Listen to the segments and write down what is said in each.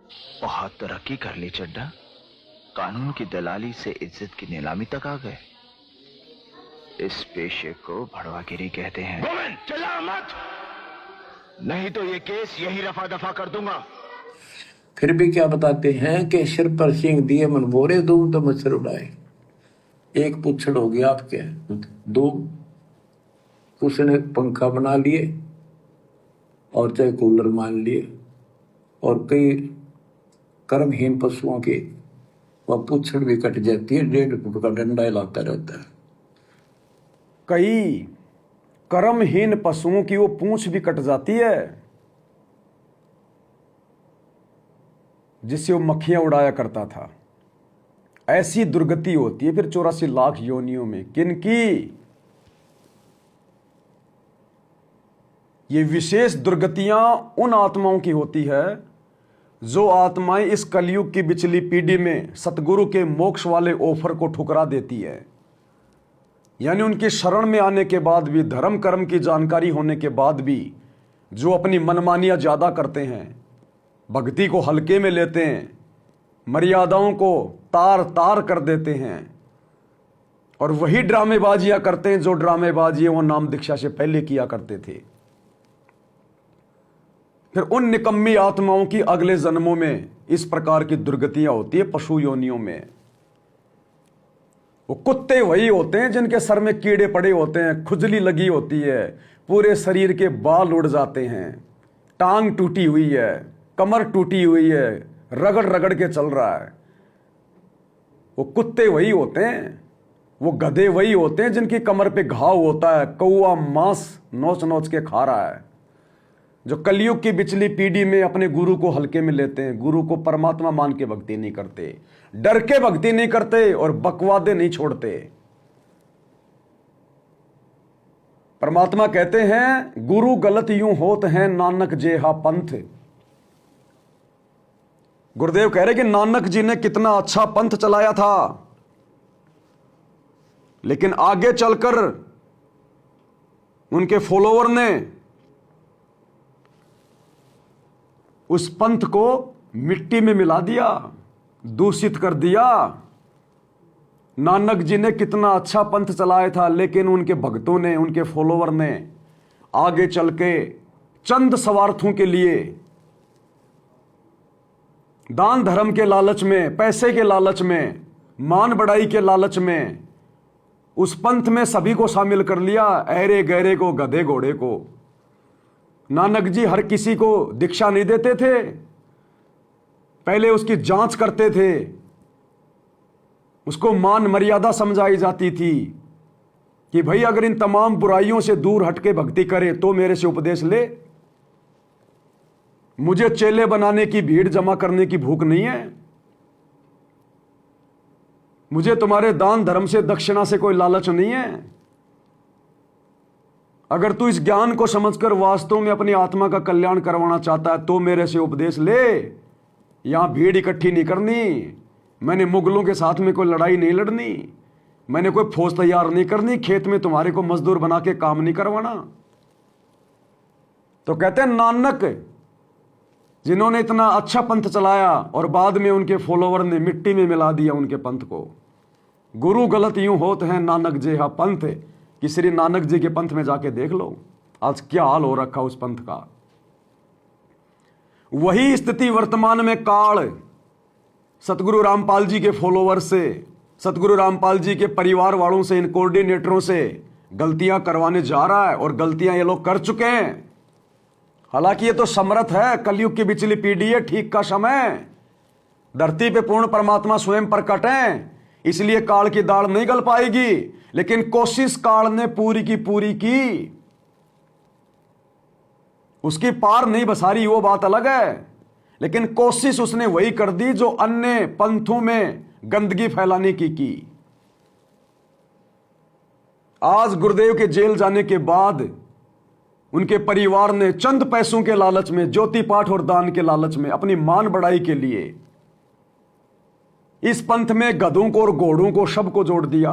बहुत तरक्की कर ली चड्डा। कानून की दलाली से इज्जत की नीलामी तक आ गए। इस पेशे को भड़वागिरी कहते हैं। गोविंद चिल्ला मत, नहीं तो ये केस यही रफा दफा कर दूंगा। फिर भी क्या बताते हैं कि सिर पर सिंह दिए मन बोरे, दो तो मच्छर उड़ाए। एक पुच्छड़ हो गया आपके, दो उसने पंखा बना लिए और चाहे कूलर मान लिए, और कई कर्महीन पशुओं की वह पुच्छड़ भी कट जाती है, 1.5 फुट का डंडा हिलाता रहता है। कई कर्महीन पशुओं की वो पूंछ भी कट जाती है जिससे वो मक्खियां उड़ाया करता था। ऐसी दुर्गति होती है फिर 84 लाख योनियों में। किनकी? ये विशेष दुर्गतियां उन आत्माओं की होती है जो आत्माएं इस कलयुग की बिचली पीढ़ी में सतगुरु के मोक्ष वाले ऑफर को ठुकरा देती है। यानी उनकी शरण में आने के बाद भी, धर्म कर्म की जानकारी होने के बाद भी जो अपनी मनमानियां ज्यादा करते हैं, भक्ति को हल्के में लेते हैं, मर्यादाओं को तार तार कर देते हैं, और वही ड्रामेबाजियां करते हैं जो ड्रामेबाजी वो नाम दीक्षा से पहले किया करते थे। फिर उन निकम्मी आत्माओं की अगले जन्मों में इस प्रकार की दुर्गतियां होती है पशु योनियों में। वो कुत्ते वही होते हैं जिनके सर में कीड़े पड़े होते हैं, खुजली लगी होती है, पूरे शरीर के बाल उड़ जाते हैं, टांग टूटी हुई है, कमर टूटी हुई है, रगड़ रगड़ के चल रहा है। वो कुत्ते वही होते हैं, वो गधे वही होते हैं जिनकी कमर पे घाव होता है, कौआ मांस नोच नोच के खा रहा है। जो कलयुग की बिचली पीढ़ी में अपने गुरु को हल्के में लेते हैं, गुरु को परमात्मा मान के भक्ति नहीं करते, डर के भक्ति नहीं करते और बकवादे नहीं छोड़ते। परमात्मा कहते हैं गुरु गलत यूं होत हैं नानक जेहा पंथ। गुरुदेव कह रहे कि नानक जी ने कितना अच्छा पंथ चलाया था, लेकिन आगे चलकर उनके फॉलोवर ने उस पंथ को मिट्टी में मिला दिया, दूषित कर दिया। नानक जी ने कितना अच्छा पंथ चलाया था, लेकिन उनके भक्तों ने, उनके फॉलोवर ने आगे चल के चंद स्वार्थों के लिए, दान धर्म के लालच में, पैसे के लालच में, मान बढ़ाई के लालच में उस पंथ में सभी को शामिल कर लिया, ऐरे गहरे को, गधे घोड़े को। नानक जी हर किसी को दीक्षा नहीं देते थे, पहले उसकी जांच करते थे, उसको मान मर्यादा समझाई जाती थी कि भाई अगर इन तमाम बुराइयों से दूर हटके भक्ति करे तो मेरे से उपदेश ले। मुझे चेले बनाने की, भीड़ जमा करने की भूख नहीं है, मुझे तुम्हारे दान धर्म से, दक्षिणा से कोई लालच नहीं है। अगर तू इस ज्ञान को समझकर वास्तव में अपनी आत्मा का कल्याण करवाना चाहता है तो मेरे से उपदेश ले। यहां भीड़ इकट्ठी नहीं करनी, मैंने मुगलों के साथ में कोई लड़ाई नहीं लड़नी, मैंने कोई फौज तैयार नहीं करनी, खेत में तुम्हारे को मजदूर बना के काम नहीं करवाना। तो कहते हैं नानक जिन्होंने इतना अच्छा पंथ चलाया और बाद में उनके फॉलोवर ने मिट्टी में मिला दिया उनके पंथ को। गुरु गलत यूं होत हैं नानक जेहा पंथ, कि श्री नानक जी के पंथ में जाके देख लो आज क्या हाल हो रखा उस पंथ का। वही स्थिति वर्तमान में काल सतगुरु रामपाल जी के फॉलोवर से, सतगुरु रामपाल जी के परिवार वालों से, इन कोऑर्डिनेटरों से गलतियां करवाने जा रहा है, और गलतियां ये लोग कर चुके हैं। हालांकि ये तो समर्थ है, कलयुग की बिचली पीढ़ी है, ठीक का समय, धरती पे पूर्ण परमात्मा स्वयं प्रकट है, इसलिए काल की दाढ़ नहीं गल पाएगी, लेकिन कोशिश काल ने पूरी की पूरी की। उसकी पार नहीं बसारी वो बात अलग है, लेकिन कोशिश उसने वही कर दी जो अन्य पंथों में गंदगी फैलाने की। आज गुरुदेव के जेल जाने के बाद उनके परिवार ने चंद पैसों के लालच में, ज्योति पाठ और दान के लालच में, अपनी मान बढ़ाई के लिए इस पंथ में गधों को और घोड़ों को, सबको जोड़ दिया।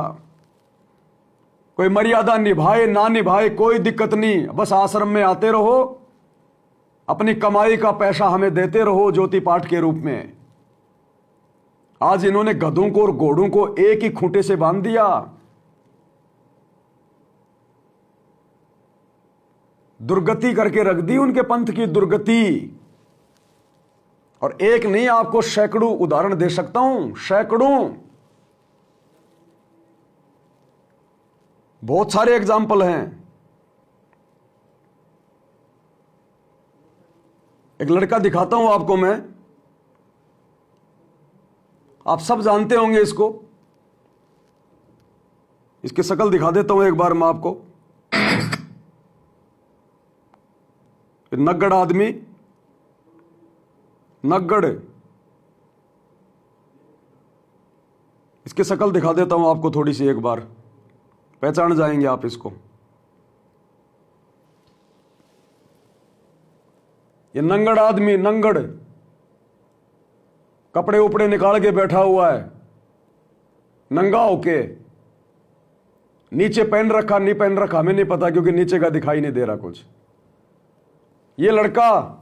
कोई मर्यादा निभाए ना निभाए कोई दिक्कत नहीं, बस आश्रम में आते रहो, अपनी कमाई का पैसा हमें देते रहो ज्योति पाठ के रूप में। आज इन्होंने गधों को और घोड़ों को एक ही खूंटे से बांध दिया। दुर्गति करके रख दी उनके पंथ की दुर्गति। और एक नहीं, आपको सैकड़ों उदाहरण दे सकता हूं, सैकड़ों, बहुत सारे एग्जाम्पल हैं। एक लड़का दिखाता हूं आपको मैं, आप सब जानते होंगे इसको। इसकी शक्ल दिखा देता हूं एक बार मैं आपको। नग्गड़ आदमी, नग्गड़, इसकी शक्ल दिखा देता हूं आपको थोड़ी सी, एक बार पहचान जाएंगे आप इसको। ये नंगड़ आदमी, नंगड़, कपड़े उपड़े निकाल के बैठा हुआ है नंगा होके। नीचे पहन रखा नहीं पहन रखा हमें नहीं पता, क्योंकि नीचे का दिखाई नहीं दे रहा कुछ। ये लड़का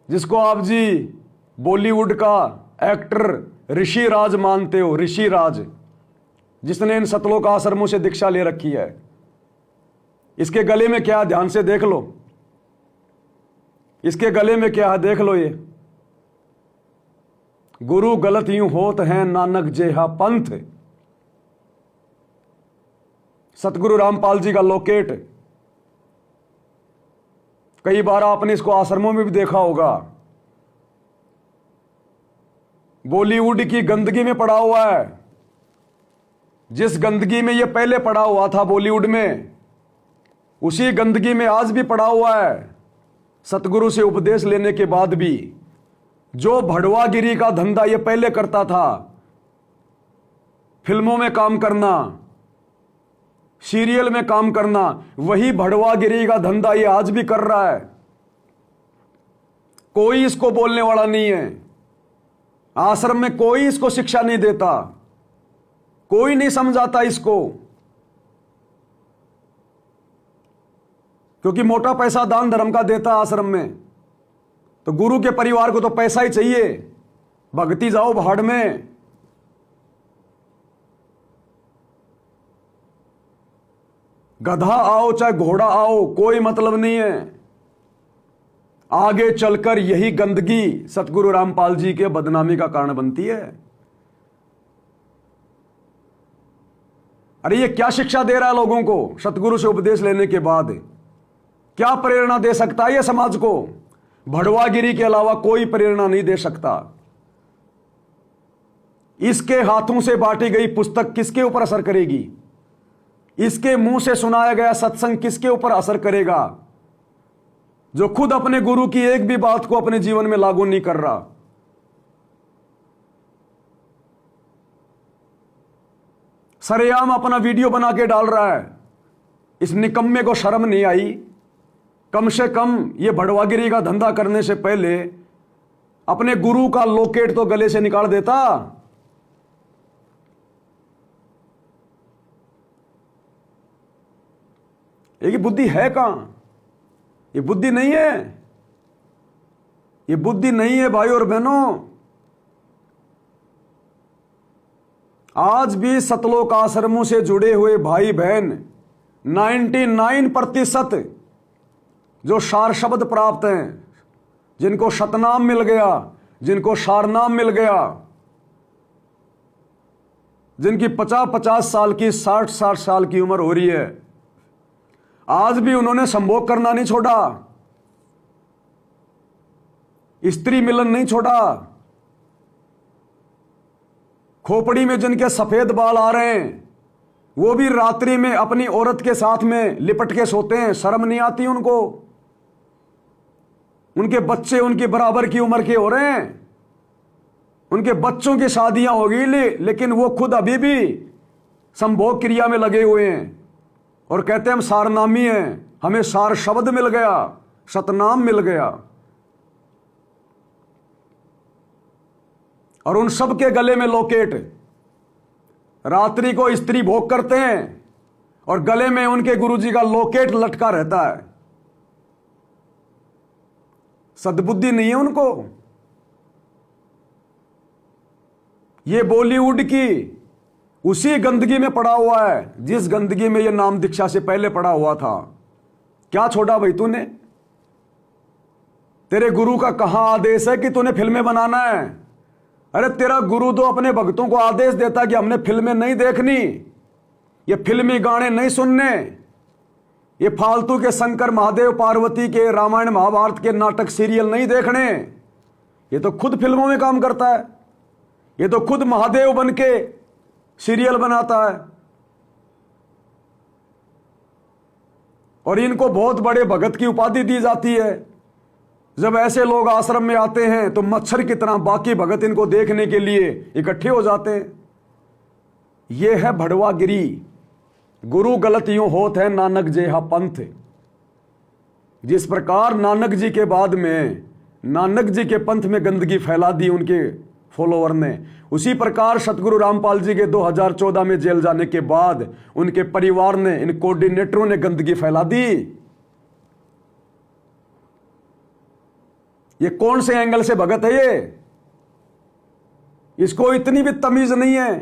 जिसको आप जी बॉलीवुड का एक्टर ऋषि राज मानते हो, ऋषि राज, जिसने इन सतलोक आश्रमों से दीक्षा ले रखी है, इसके गले में क्या, ध्यान से देख लो, इसके गले में क्या है, देख लो। ये गुरु गलत यूं होत हैं नानक जेहा पंथ, सतगुरु रामपाल जी का लॉकेट। कई बार आपने इसको आश्रमों में भी देखा होगा। बॉलीवुड की गंदगी में पड़ा हुआ है। जिस गंदगी में ये पहले पड़ा हुआ था बॉलीवुड में, उसी गंदगी में आज भी पड़ा हुआ है। सतगुरु से उपदेश लेने के बाद भी जो भड़वागिरी का धंधा ये पहले करता था, फिल्मों में काम करना, सीरियल में काम करना, वही भड़वागिरी का धंधा ये आज भी कर रहा है। कोई इसको बोलने वाला नहीं है। आश्रम में कोई इसको शिक्षा नहीं देता, कोई नहीं समझाता इसको, क्योंकि मोटा पैसा दान धर्म का देता आश्रम में। तो गुरु के परिवार को तो पैसा ही चाहिए, भक्ति जाओ भाड़ में। गधा आओ चाहे घोड़ा आओ, कोई मतलब नहीं है। आगे चलकर यही गंदगी सतगुरु रामपाल जी के बदनामी का कारण बनती है। अरे ये क्या शिक्षा दे रहा है लोगों को सतगुरु से उपदेश लेने के बाद? क्या प्रेरणा दे सकता है ये समाज को? भड़वागिरी के अलावा कोई प्रेरणा नहीं दे सकता। इसके हाथों से बांटी गई पुस्तक किसके ऊपर असर करेगी? इसके मुंह से सुनाया गया सत्संग किसके ऊपर असर करेगा, जो खुद अपने गुरु की एक भी बात को अपने जीवन में लागू नहीं कर रहा? सरेआम अपना वीडियो बना के डाल रहा है। इस निकम्मे को शर्म नहीं आई? कम से कम ये भड़वागिरी का धंधा करने से पहले अपने गुरु का लॉकेट तो गले से निकाल देता। ये बुद्धि है कहां? ये बुद्धि नहीं है, ये बुद्धि नहीं है भाई और बहनों। आज भी सतलोक आश्रमों से जुड़े हुए भाई बहन 99% जो सार शब्द प्राप्त हैं, जिनको शतनाम मिल गया, जिनको सारनाम मिल गया, जिनकी 50-50 साल की 60-60 साल की उम्र हो रही है, आज भी उन्होंने संभोग करना नहीं छोड़ा, स्त्री मिलन नहीं छोड़ा। खोपड़ी में जिनके सफेद बाल आ रहे हैं, वो भी रात्रि में अपनी औरत के साथ में लिपट के सोते हैं। शर्म नहीं आती उनको? उनके बच्चे उनकी बराबर की उम्र के हो रहे हैं, उनके बच्चों की शादियां हो गई, लेकिन वो खुद अभी भी संभोग क्रिया में लगे हुए हैं और कहते हैं हम सारनामी हैं, हमें सार शब्द मिल गया, सतनाम मिल गया। और उन सब के गले में लॉकेट। रात्रि को स्त्री भोग करते हैं और गले में उनके गुरुजी का लॉकेट लटका रहता है। सद्बुद्धि नहीं है उनको। ये बॉलीवुड की उसी गंदगी में पड़ा हुआ है जिस गंदगी में ये नाम दीक्षा से पहले पड़ा हुआ था। क्या छोड़ा भाई तूने? तेरे गुरु का कहां आदेश है कि तूने फिल्में बनाना है? अरे तेरा गुरु तो अपने भक्तों को आदेश देता कि हमने फिल्में नहीं देखनी, ये फिल्मी गाने नहीं सुनने, ये फालतू के शंकर महादेव पार्वती के रामायण महाभारत के नाटक सीरियल नहीं देखने। ये तो खुद फिल्मों में काम करता है, ये तो खुद महादेव बन के सीरियल बनाता है। और इनको बहुत बड़े भगत की उपाधि दी जाती है। जब ऐसे लोग आश्रम में आते हैं तो मच्छर की तरह बाकी भगत इनको देखने के लिए इकट्ठे हो जाते हैं। यह है भड़वागिरी। गुरु गलत यूं होत है नानक जेहा पंथ। जिस प्रकार नानक जी के बाद में नानक जी के पंथ में गंदगी फैला दी उनके फॉलोअर ने, उसी प्रकार सतगुरु रामपाल जी के 2014 में जेल जाने के बाद उनके परिवार ने, इन कोऑर्डिनेटरों ने गंदगी फैला दी। ये कौन से एंगल से भगत है ये? इसको इतनी भी तमीज नहीं है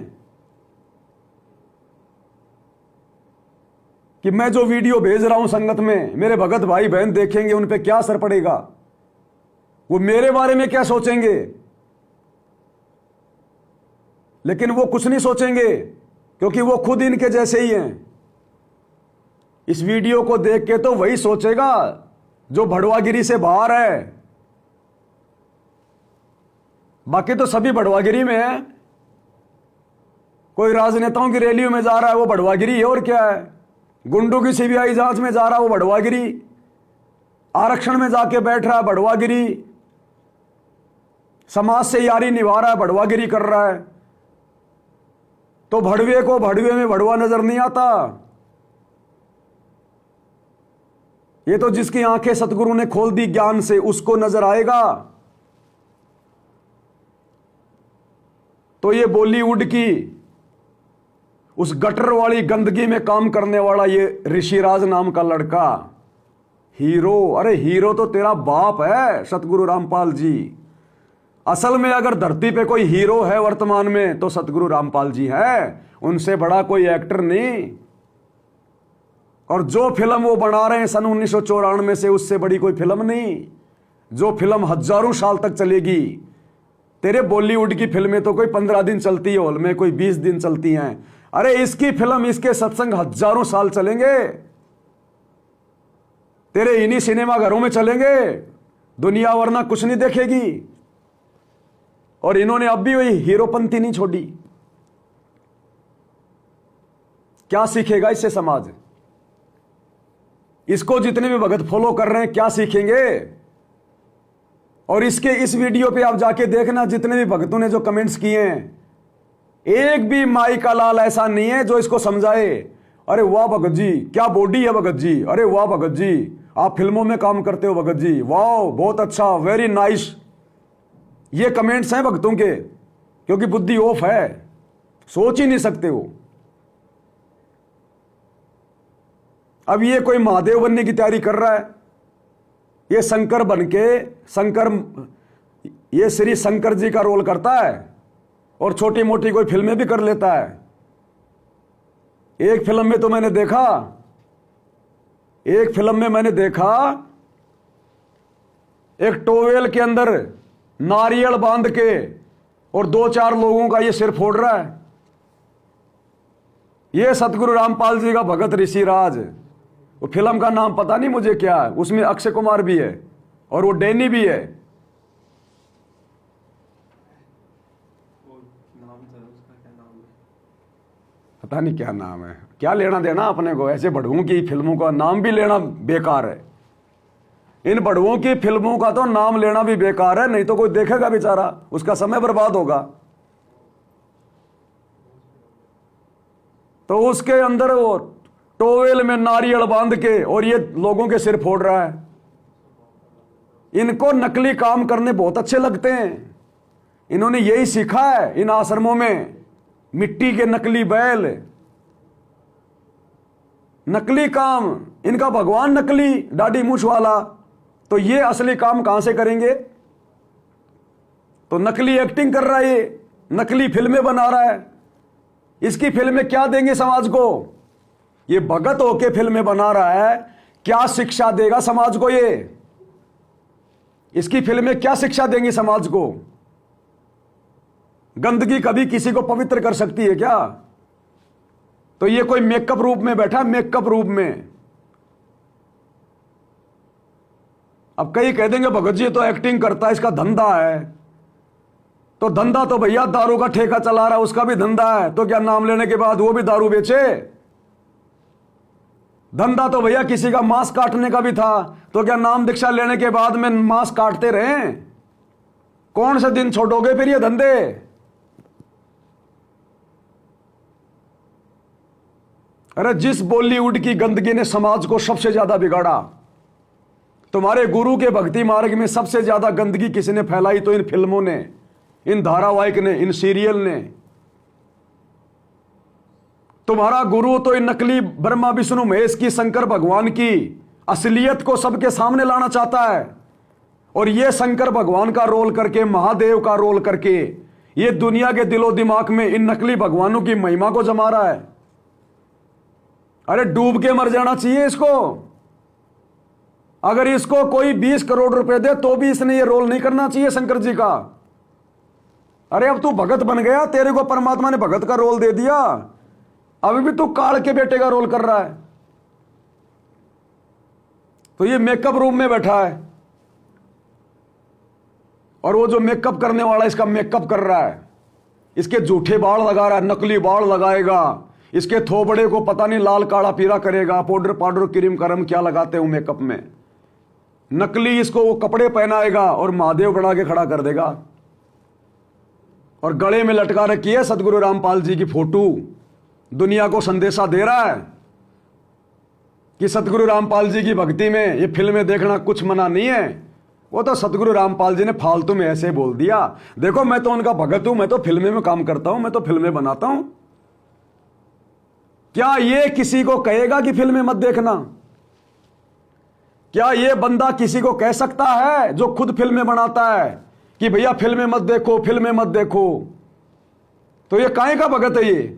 कि मैं जो वीडियो भेज रहा हूं संगत में मेरे भगत भाई बहन देखेंगे, उन पे क्या असर पड़ेगा, वो मेरे बारे में क्या सोचेंगे। लेकिन वो कुछ नहीं सोचेंगे क्योंकि वो खुद इनके जैसे ही हैं। इस वीडियो को देख के तो वही सोचेगा जो भड़वागिरी से बाहर है। बाकी तो सभी भड़वागिरी में है। कोई राजनेताओं की रैलियों में जा रहा है वो भड़वागिरी है, और क्या है। गुंडों की सीबीआई जांच में जा रहा है वो भड़वागिरी, आरक्षण में जाके बैठ रहा है भड़वागिरी, समाज से यारी निभा रहा है भड़वागिरी कर रहा है। तो भड़वे को भड़वे में भड़वा नजर नहीं आता। ये तो जिसकी आंखें सतगुरु ने खोल दी ज्ञान से उसको नजर आएगा। तो ये बॉलीवुड की उस गटर वाली गंदगी में काम करने वाला ये ऋषिराज नाम का लड़का हीरो, अरे हीरो तो तेरा बाप है सतगुरु रामपाल जी। असल में अगर धरती पे कोई हीरो है वर्तमान में तो सतगुरु रामपाल जी है, उनसे बड़ा कोई एक्टर नहीं। और जो फिल्म वो बना रहे हैं सन 1994 से, उससे बड़ी कोई फिल्म नहीं। जो फिल्म हजारों साल तक चलेगी। तेरे बॉलीवुड की फिल्में तो कोई 15 दिन चलती है हॉल में, कोई 20 दिन चलती हैं। अरे इसकी फिल्म, इसके सत्संग हजारों साल चलेंगे। तेरे इन्हीं सिनेमा घरों में चलेंगे, दुनिया वरना कुछ नहीं देखेगी। और इन्होंने अब भी वही हीरोपंथी नहीं छोड़ी। क्या सीखेगा इससे समाज? इसको जितने भी भगत फॉलो कर रहे हैं क्या सीखेंगे? और इसके इस वीडियो पे आप जाके देखना, जितने भी भक्तों ने जो कमेंट्स किए हैं, एक भी माई का लाल ऐसा नहीं है जो इसको समझाए अरे वाह भगत जी क्या बॉडी है भगत जी, अरे वाह भगत जी आप फिल्मों में काम करते हो भगत जी, वाह बहुत अच्छा, वेरी नाइस। ये कमेंट्स हैं भक्तों के, क्योंकि बुद्धि ऑफ है, सोच ही नहीं सकते हो। अब ये कोई महादेव बनने की तैयारी कर रहा है, ये शंकर बन के ये श्री शंकर जी का रोल करता है और छोटी मोटी कोई फिल्में भी कर लेता है। एक फिल्म में तो मैंने देखा, एक टोवेल के अंदर नारियल बांध के और 2-4 लोगों का ये सिर फोड़ रहा है। ये सतगुरु रामपाल जी का भगत ऋषिराज। वो फिल्म का नाम पता नहीं मुझे क्या है, उसमें अक्षय कुमार भी है और वो डैनी भी है। पता नहीं क्या नाम है, क्या लेना देना अपने को। ऐसे बड़ुओं की फिल्मों का नाम भी लेना बेकार है। इन बड़ुओं की फिल्मों का तो नाम लेना भी बेकार है, नहीं तो कोई देखेगा बेचारा, उसका समय बर्बाद होगा। तो उसके अंदर वो टोवेल में नारियल बांध के और ये लोगों के सिर फोड़ रहा है। इनको नकली काम करने बहुत अच्छे लगते हैं। इन्होंने यही सीखा है इन आश्रमों में, मिट्टी के नकली बैल, नकली काम। इनका भगवान नकली दाढ़ी मूछ वाला, तो ये असली काम कहां से करेंगे? तो नकली एक्टिंग कर रहा है, ये नकली फिल्में बना रहा है। इसकी फिल्में क्या देंगे समाज को? ये भगत होके फिल्में बना रहा है, क्या शिक्षा देगा समाज को? ये इसकी फिल्में क्या शिक्षा देंगी समाज को? गंदगी कभी किसी को पवित्र कर सकती है क्या? तो ये कोई मेकअप रूप में बैठा, मेकअप रूप में। अब कई कह देंगे भगत जी तो एक्टिंग करता है, इसका धंधा है। तो धंधा तो भैया दारू का ठेका चला रहा है, उसका भी धंधा है। तो क्या नाम लेने के बाद वो भी दारू बेचे? धंधा तो भैया किसी का मांस काटने का भी था। तो क्या नाम दीक्षा लेने के बाद में मांस काटते रहे? कौन से दिन छोड़ोगे फिर ये धंधे? अरे जिस बॉलीवुड की गंदगी ने समाज को सबसे ज्यादा बिगाड़ा, तुम्हारे गुरु के भक्ति मार्ग में सबसे ज्यादा गंदगी किसने फैलाई? तो इन फिल्मों ने, इन धारावाहिक ने, इन सीरियल ने। तुम्हारा गुरु तो इन नकली ब्रह्मा विष्णु महेश की, शंकर भगवान की असलियत को सबके सामने लाना चाहता है। और ये शंकर भगवान का रोल करके, महादेव का रोल करके, ये दुनिया के दिलो दिमाग में इन नकली भगवानों की महिमा को जमा रहा है। अरे डूब के मर जाना चाहिए इसको। अगर इसको कोई 20 करोड़ रुपए दे तो भी इसने ये रोल नहीं करना चाहिए शंकर जी का। अरे अब तू भगत बन गया, तेरे को परमात्मा ने भगत का रोल दे दिया, अभी भी तू काल के बेटे का रोल कर रहा है। तो ये मेकअप रूम में बैठा है, और वो जो मेकअप करने वाला इसका मेकअप कर रहा है, इसके झूठे बाल लगा रहा है, नकली बाल लगाएगा, इसके थोबड़े को पता नहीं लाल काला पीला करेगा, पाउडर पाउडर क्रीम करम क्या लगाते हो मेकअप में, नकली इसको वो कपड़े पहनाएगा और महादेव बना के खड़ा कर देगा। और गले में लटका रखी है सतगुरु रामपाल जी की फोटो। दुनिया को संदेशा दे रहा है कि सतगुरु रामपाल जी की भक्ति में ये फिल्में देखना कुछ मना नहीं है। वो तो सतगुरु रामपाल जी ने फालतू में ऐसे बोल दिया, देखो मैं तो उनका भगत हूं, मैं तो फिल्में में काम करता हूं, मैं तो फिल्में बनाता हूं। क्या ये किसी को कहेगा कि फिल्में मत देखना? क्या ये बंदा किसी को कह सकता है जो खुद फिल्में बनाता है कि भैया फिल्में मत देखो, फिल्में मत देखो? तो ये काहे का भगत है? ये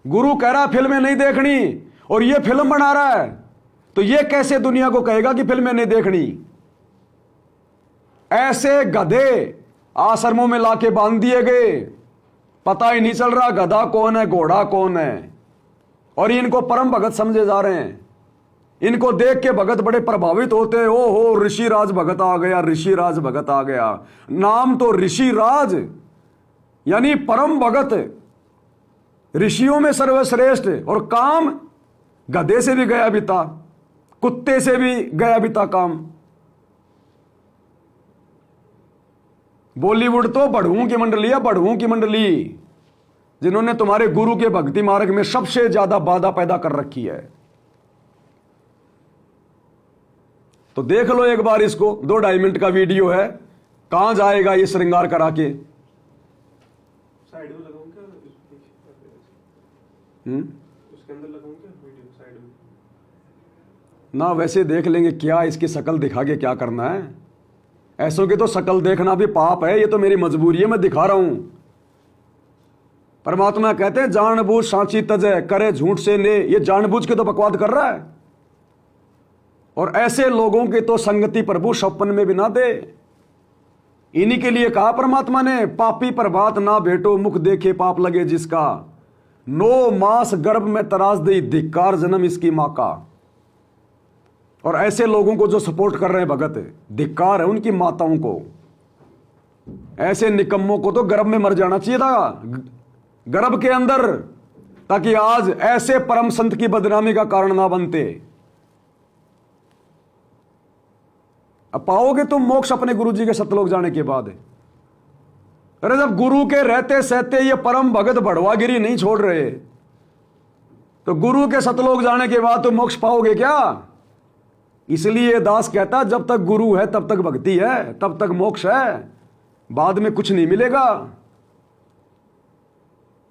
गुरु कह रहा है फिल्में नहीं देखनी और ये फिल्म बना रहा है, तो ये कैसे दुनिया को कहेगा कि फिल्में नहीं देखनी? ऐसे गधे आश्रमों में लाके बांध दिए गए, पता ही नहीं चल रहा गधा कौन है, घोड़ा कौन है। और इनको परम भगत समझे जा रहे हैं। इनको देख के भगत बड़े प्रभावित होते हैं, ओ हो ऋषिराज भगत आ गया, ऋषिराज भगत आ गया। नाम तो ऋषिराज यानी परम भगत, ऋषियों में सर्वश्रेष्ठ, और काम गधे से भी गया बीता, कुत्ते से भी गया बीता काम। बॉलीवुड तो बढ़ुओं की मंडली है, बढ़ुओं की मंडली, जिन्होंने तुम्हारे गुरु के भक्ति मार्ग में सबसे ज्यादा बाधा पैदा कर रखी है। तो देख लो एक बार इसको, 2-2.5 मिनट का वीडियो है, कहां जाएगा ये श्रृंगार करा के। साइड में लगाऊं क्या? उसके अंदर लगाऊं क्या वीडियो साइड में? ना वैसे देख लेंगे, क्या इसकी शक्ल दिखा के क्या करना है? ऐसों की तो शक्ल देखना भी पाप है, ये तो मेरी मजबूरी है, मैं दिखा रहा हूं। परमात्मा कहते हैं जानबूझ सांची तजय करे झूठ से ने, ये जानबूझ के तो बकवाद कर रहा है। और ऐसे लोगों की तो संगति प्रभु सपन में भी ना दे। इन्हीं के लिए कहा परमात्मा ने, पापी प्रभात ना भेटो मुख देखे पाप लगे जिसका, 9 मास गर्भ में तराश दी धिक्कार जन्म इसकी मां का। और ऐसे लोगों को जो सपोर्ट कर रहे हैं भगत, धिक्कार है उनकी माताओं को। ऐसे निकम्मों को तो गर्भ में मर जाना चाहिए था, गर्भ के अंदर, ताकि आज ऐसे परम संत की बदनामी का कारण ना बनते। अब पाओगे तुम मोक्ष अपने गुरु जी के सतलोक जाने के बाद। अरे जब गुरु के रहते सहते ये परम भगत भड़वागिरी नहीं छोड़ रहे, तो गुरु के सतलोक जाने के बाद तुम मोक्ष पाओगे क्या? इसलिए दास कहता जब तक गुरु है तब तक भक्ति है, तब तक मोक्ष है, बाद में कुछ नहीं मिलेगा।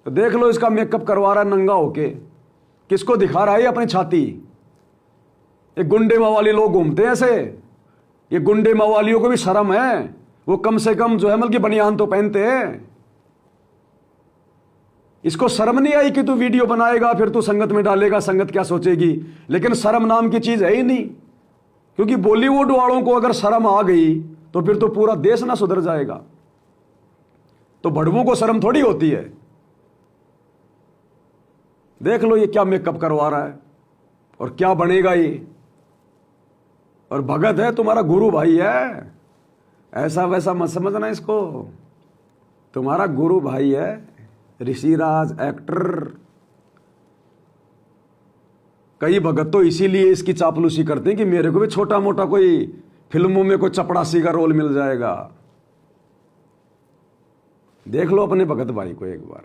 तो देख लो इसका मेकअप करवा रहा है नंगा होके, किसको दिखा रहा है अपनी छाती? ये गुंडे मवाली लोग घूमते हैं ऐसे। ये गुंडे मवालियों को भी शर्म है, वो कम से कम जो है मतलब कि बनियान तो पहनते हैं। इसको शर्म नहीं आई कि तू वीडियो बनाएगा फिर तू संगत में डालेगा, संगत क्या सोचेगी। लेकिन शर्म नाम की चीज है ही नहीं, क्योंकि बॉलीवुड वालों को अगर शर्म आ गई तो फिर तो पूरा देश ना सुधर जाएगा। तो भड़वों को शर्म थोड़ी होती है। देख लो ये क्या मेकअप करवा रहा है और क्या बनेगा ये। और भगत है, तुम्हारा गुरु भाई है, ऐसा वैसा मत समझना इसको। तुम्हारा गुरु भाई है, ऋषिराज एक्टर। कई भगत तो इसीलिए इसकी चापलूसी करते हैं कि मेरे को भी छोटा मोटा कोई फिल्मों में कोई चपड़ासी का रोल मिल जाएगा। देख लो अपने भगत भाई को एक बार।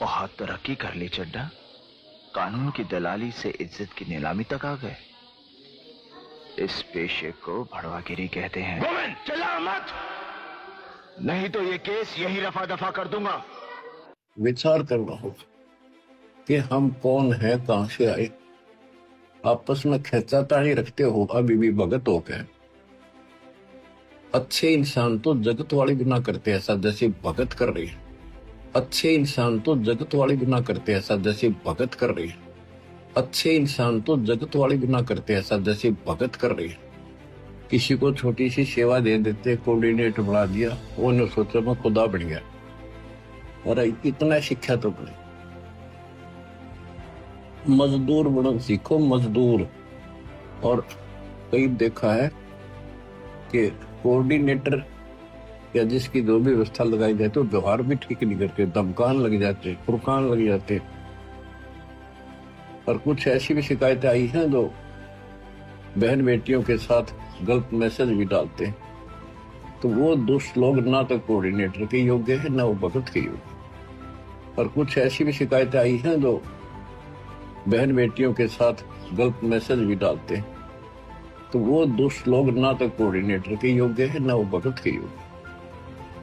बहुत तरक्की कर ली चड्डा, कानून की दलाली से इज्जत की नीलामी तक आ गए। इस पेशे को भड़वागिरी कहते हैं। गोविंद चिल्ला मत, नहीं तो ये केस यही रफा दफा कर दूंगा। विचार करना होगा कि हम कौन है, कहां से आए। आपस में खेचातानी रखते हो अभी भी भगत हो गए। अच्छे इंसान तो जगत वाले गुनाह करते हैं, ऐसा जैसे भगत कर रही है। अच्छे इंसान तो जगत वाले गुनाह करते हैं, ऐसा जैसे भगत कर रही है। अच्छे इंसान तो जगत वाले गुनाह करते हैं, ऐसा जैसे भगत कर रही है। किसी को छोटी सी सेवा दे देते, कोऑर्डिनेटर बना दिया, वो ने सोचा मैं खुदा बन गया। और इतना शिक्षा तो बने, मजदूर बनो सीखो, मजदूर। और कई देखा है कि कोऑर्डिनेटर या जिसकी जो भी व्यवस्था लगाई जाए तो व्यवहार भी ठीक नहीं करते, धमकान लग जाते, फुरकान लग जाते। और कुछ ऐसी भी शिकायतें आई हैं जो बहन बेटियों के साथ गलत मैसेज भी डालते हैं। तो वो दुष्ट लोग ना तो कोऑर्डिनेटर के योग्य है, ना वो भगत के योग्य। और कुछ ऐसी भी शिकायतें आई हैं जो बहन बेटियों के साथ गलत मैसेज भी डालते हैं। तो वो दुष्ट लोग ना तो कोऑर्डिनेटर के योग्य है, ना वो भगत के योग्य।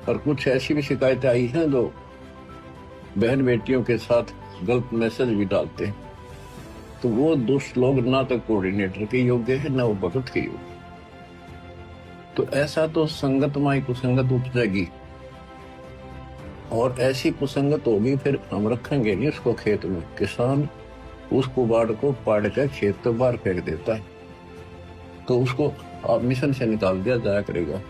और कुछ ऐसी भी शिकायतें आई हैं जो बहन बेटियों के साथ गलत मैसेज भी डालते हैं। तो वो दुष्ट लोग ना तो कोऑर्डिनेटर के योग्य है, ना वो भगत के योग्य। तो ऐसा तो संगत माई कुसंगत उपजेगी, और ऐसी कुसंगत होगी फिर हम रखेंगे नहीं उसको खेत में। किसान उस कुबाड़ को पाड़ कर खेत तो बाहर फेंक देता है, तो उसको आप मिशन से निकाल दिया जाया करेगा।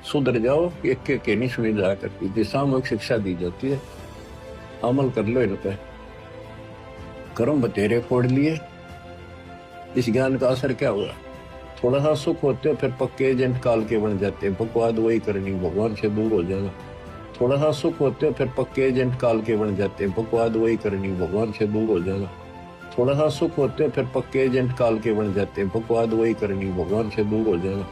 सुधर जाओ, एक के नहीं सुनी जाया करती थी। सामूहिक शिक्षा दी जाती है, अमल कर लो इन पे। कर्म बतेरे फोड़ लिए, इस ज्ञान का असर क्या हुआ? थोड़ा सा सुख होते हो फिर पक्के एजेंट काल के बन जाते हैं। बकवाद वही करनी, भगवान से दूर हो जाना। थोड़ा सा सुख होते हो फिर पक्के एजेंट काल के बन जाते हैं। बकवाद वही करनी, भगवान से दूर हो जाना। थोड़ा सा सुख होते हो फिर पक्के एजेंट काल के बन जाते हैं। बकवाद वही करनी, भगवान से दूर हो जाना।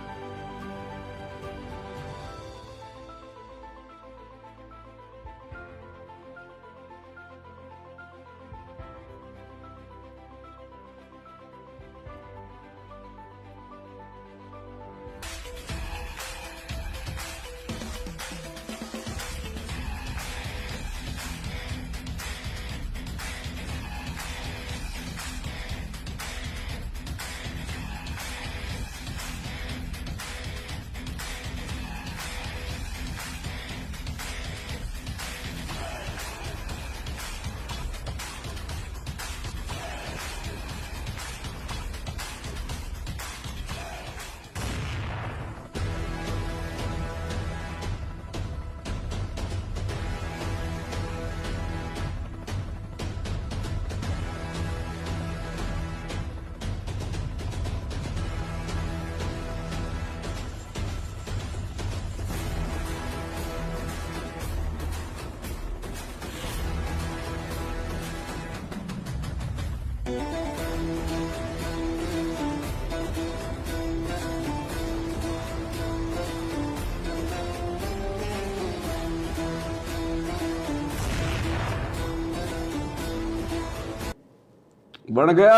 बन गया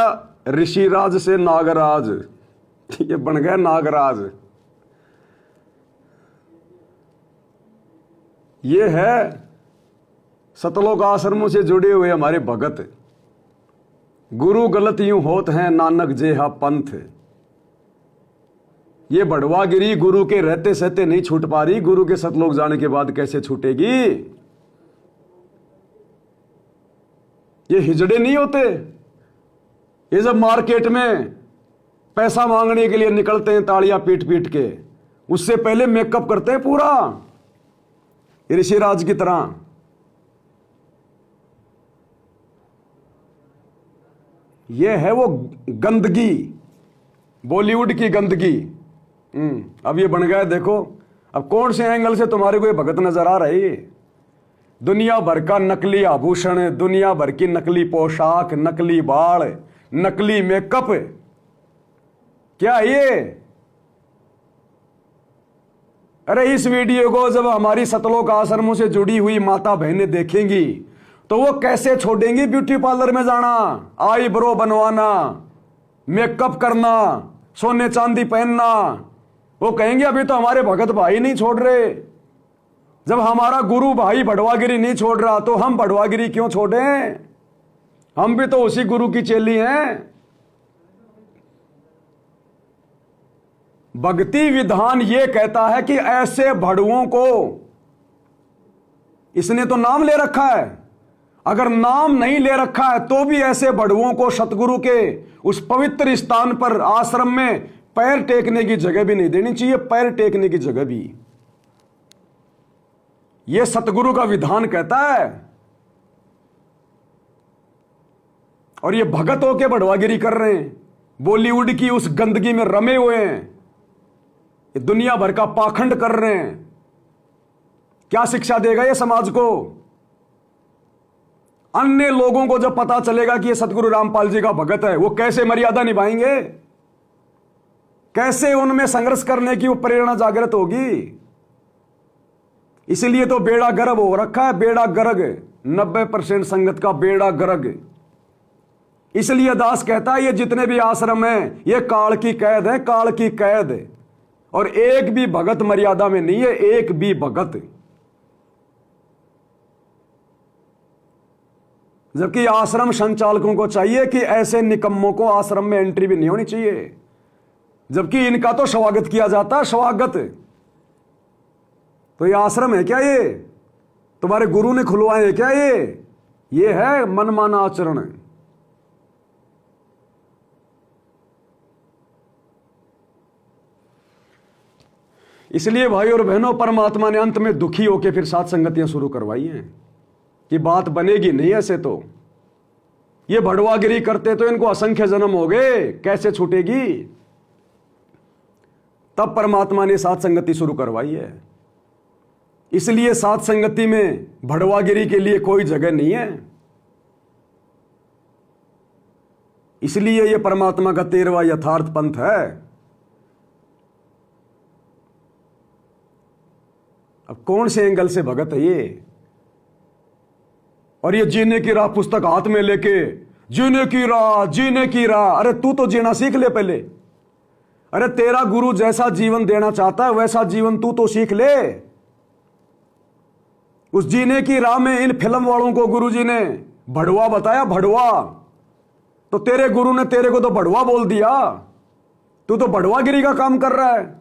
ऋषिराज से नागराज। ये बन गया नागराज। ये है सतलोक आश्रमों से जुड़े हुए हमारे भगत। गुरु गलत यूं होत हैं नानक जेहा पंथ। ये बड़वागिरी गुरु के रहते सहते नहीं छूट पा रही, गुरु के सतलोक जाने के बाद कैसे छूटेगी? ये हिजड़े नहीं होते, ये जब मार्केट में पैसा मांगने के लिए निकलते हैं तालियां पीट पीट के, उससे पहले मेकअप करते हैं पूरा ऋषिराज की तरह। ये है वो गंदगी, बॉलीवुड की गंदगी। अब ये बन गया, देखो अब कौन से एंगल से तुम्हारे को ये भगत नजर आ रही है। दुनिया भर का नकली आभूषण, दुनिया भर की नकली पोशाक, नकली बाल, नकली मेकअप, क्या ये? अरे इस वीडियो को जब हमारी सतलोक आश्रमों से जुड़ी हुई माता बहनें देखेंगी तो वो कैसे छोड़ेंगी ब्यूटी पार्लर में जाना, आईब्रो बनवाना, मेकअप करना, सोने चांदी पहनना। वो कहेंगे अभी तो हमारे भगत भाई नहीं छोड़ रहे। जब हमारा गुरु भाई बड़वागिरी नहीं छोड़ रहा तो हम बड़वागिरी क्यों छोड़ें? हम भी तो उसी गुरु की चेली हैं। भक्ति विधान ये कहता है कि ऐसे भड़ुओं को, इसने तो नाम ले रखा है, अगर नाम नहीं ले रखा है तो भी ऐसे भड़ुओं को सतगुरु के उस पवित्र स्थान पर आश्रम में पैर टेकने की जगह भी नहीं देनी चाहिए, पैर टेकने की जगह भी। यह सतगुरु का विधान कहता है। और ये भगत होके बड़वागिरी कर रहे हैं, बॉलीवुड की उस गंदगी में रमे हुए हैं, ये दुनिया भर का पाखंड कर रहे हैं। क्या शिक्षा देगा ये समाज को? अन्य लोगों को जब पता चलेगा कि ये सतगुरु रामपाल जी का भगत है, वो कैसे मर्यादा निभाएंगे? कैसे उनमें संघर्ष करने की वो प्रेरणा जागृत होगी? इसलिए तो बेड़ा गर्क हो रखा है, बेड़ा गर्क, 90% संगत का बेड़ा गर्क। इसलिए दास कहता है ये जितने भी आश्रम हैं ये काल की कैद है, काल की कैद। और एक भी भगत मर्यादा में नहीं है, एक भी भगत। जबकि आश्रम संचालकों को चाहिए कि ऐसे निकम्मों को आश्रम में एंट्री भी नहीं होनी चाहिए, जबकि इनका तो स्वागत किया जाता है, स्वागत। तो ये आश्रम है क्या? ये तुम्हारे गुरु ने खुलवाए हैं क्या? ये है मनमाना आचरण। इसलिए भाई और बहनों, परमात्मा ने अंत में दुखी होकर फिर सात संगतियां शुरू करवाई हैं कि बात बनेगी नहीं ऐसे। तो ये भड़वागिरी करते तो इनको असंख्य जन्म हो गए, कैसे छूटेगी? तब परमात्मा ने सात संगति शुरू करवाई है। इसलिए सात संगति में भड़वागिरी के लिए कोई जगह नहीं है। इसलिए यह परमात्मा का 13वां यथार्थ पंथ है। अब कौन से एंगल से भगत है ये? और ये जीने की राह पुस्तक हाथ में लेके, जीने की राह, जीने की राह। अरे तू तो जीना सीख ले पहले। अरे तेरा गुरु जैसा जीवन देना चाहता है वैसा जीवन तू तो सीख ले। उस जीने की राह में इन फिल्म वालों को गुरुजी ने भड़वा बताया, भड़वा। तो तेरे गुरु ने तेरे को तो भड़वा बोल दिया। तू तो भड़वागिरी का काम कर रहा है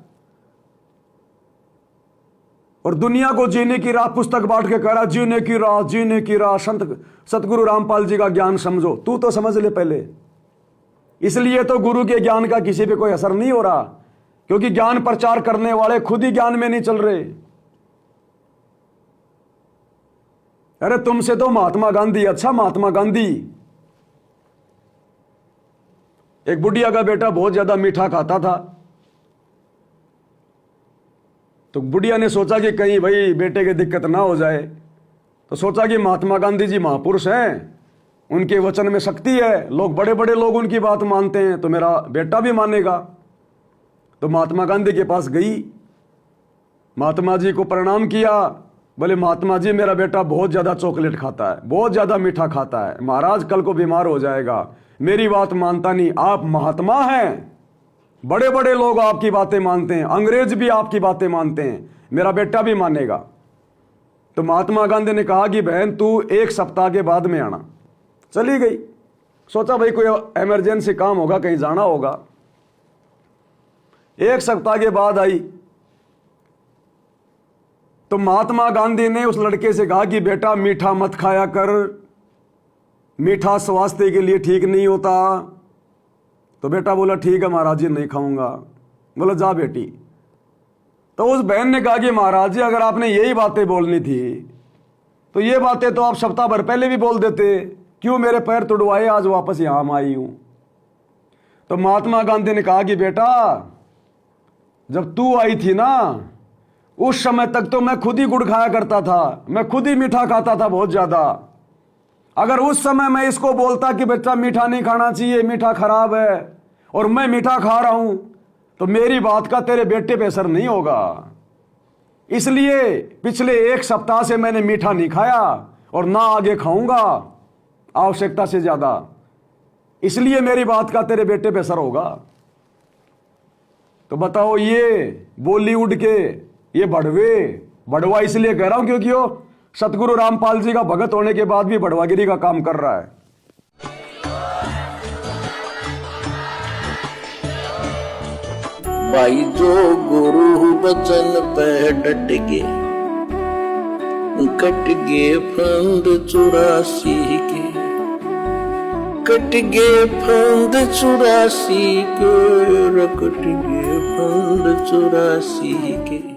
और दुनिया को जीने की राह पुस्तक बांट के कह रहा जीने की राह, जीने की राह। संत सतगुरु रामपाल जी का ज्ञान समझो। तू तो समझ ले पहले। इसलिए तो गुरु के ज्ञान का किसी पे कोई असर नहीं हो रहा, क्योंकि ज्ञान प्रचार करने वाले खुद ही ज्ञान में नहीं चल रहे। अरे तुमसे तो महात्मा गांधी अच्छा। महात्मा गांधी, एक बुढ़िया का बेटा बहुत ज्यादा मीठा खाता था, तो बुढ़िया ने सोचा कि कहीं भाई बेटे की दिक्कत ना हो जाए, तो सोचा कि महात्मा गांधी जी महापुरुष हैं, उनके वचन में शक्ति है, लोग बड़े बड़े लोग उनकी बात मानते हैं, तो मेरा बेटा भी मानेगा। तो महात्मा गांधी के पास गई, महात्मा जी को प्रणाम किया। बोले महात्मा जी मेरा बेटा बहुत ज्यादा चॉकलेट खाता है, बहुत ज्यादा मीठा खाता है, महाराज कल को बीमार हो जाएगा, मेरी बात मानता नहीं। आप महात्मा हैं, बड़े बड़े लोग आपकी बातें मानते हैं, अंग्रेज भी आपकी बातें मानते हैं, मेरा बेटा भी मानेगा। तो महात्मा गांधी ने कहा कि बहन तू 1 सप्ताह के बाद में आना। चली गई। सोचा भाई कोई इमरजेंसी काम होगा, कहीं जाना होगा। 1 सप्ताह के बाद आई तो महात्मा गांधी ने उस लड़के से कहा कि बेटा मीठा मत खाया कर, मीठा स्वास्थ्य के लिए ठीक नहीं होता। तो बेटा बोला ठीक है महाराज जी, नहीं खाऊंगा। बोला जा बेटी। तो उस बहन ने कहा कि महाराज जी अगर आपने यही बातें बोलनी थी तो ये बातें तो आप सप्ताह भर पहले भी बोल देते, क्यों मेरे पैर तुड़वाए, आज वापस यहां आई हूं। तो महात्मा गांधी ने कहा कि बेटा जब तू आई थी ना उस समय तक तो मैं खुद ही गुड़ खाया करता था, मैं खुद ही मीठा खाता था बहुत ज्यादा। अगर उस समय मैं इसको बोलता कि बच्चा मीठा नहीं खाना चाहिए, मीठा खराब है, और मैं मीठा खा रहा हूं, तो मेरी बात का तेरे बेटे पे असर नहीं होगा। इसलिए पिछले 1 सप्ताह से मैंने मीठा नहीं खाया और ना आगे खाऊंगा आवश्यकता से ज्यादा, इसलिए मेरी बात का तेरे बेटे पे असर होगा। तो बताओ ये बॉलीवुड के ये बढ़वा इसलिए कह रहा हूं क्योंकि वो सतगुरु रामपाल जी का भगत होने के बाद भी बढ़वागिरी का काम कर रहा है। भाई जो गुरु बचन पे डट गे, कट गे फंद 84 के, कट गे फंद 84 के, कट गे फंद 84 के।